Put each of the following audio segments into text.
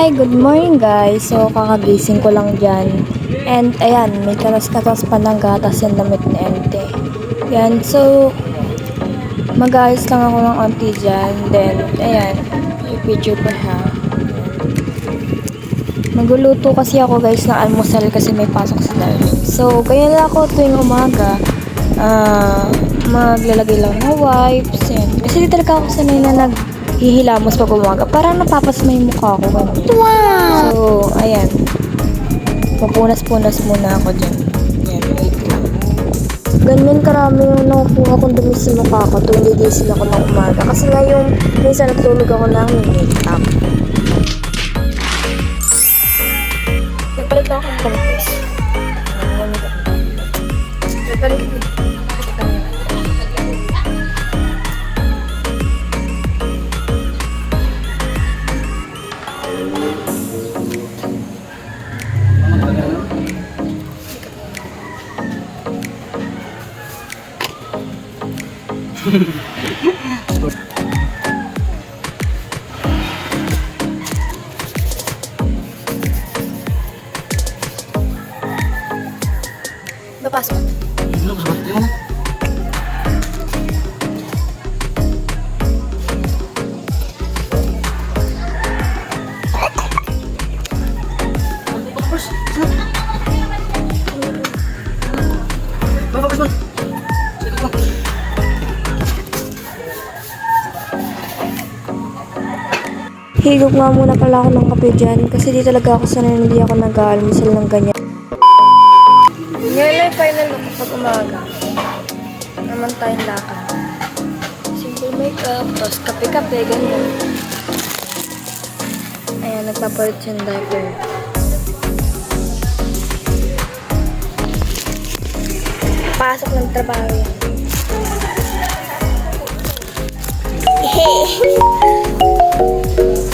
Hi! Good morning guys! So kakagising ko lang dyan. And ayan, may katas-katas pa ng gatas yung damit ni Ente. Yan, so mag-ayos lang ako ng auntie dyan. Then, ayan, i-picture pa siya. Magluluto kasi ako guys ng almusal kasi may pasok sa darling. So, kaya lang ako tuwing umaga, maglalagay lang ng wipes. Yan. Kasi di talaga ako sanay na naghihilamos pag umaga. Parang napapasma yung mukha ko. Wow! So, ayan. Papunas-punas muna ako dyan. Yan, wait lang. Ganyan karami yung nakukuha kong dumi sa mukha ko tuwing gigising ako ng umaga. Kasi nga yung minsan natulog ako ng make-up. Nagpalit ako ng pampers. Nagpalit ko. Lepas mo. Higop nga muna pala ako ng kape dyan kasi di talaga ako sanay, hindi ako nag-aalmusal ng ganyan. Ngayon ay final look pag umaga. Naman tayong lakad. Simple makeup, tapos kape-kape, ganyan. Ayan, nagpapalit yung diaper. Pasok ng trabaho yan.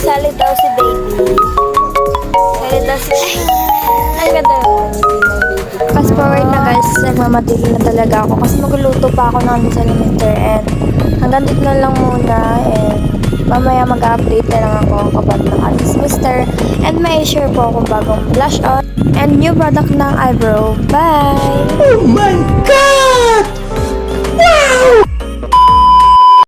Sali daw si baby. Sali daw si baby. Ang ganda naman ni baby. Fast forward na guys, nagmamadali na talaga ako kasi magluluto pa ako ng sa limiter and hanggang dito na lang muna and mamaya mag-update na lang ako kapag ng alis mister and may share po akong bagong blush on and new product ng eyebrow. Bye! Oh my God!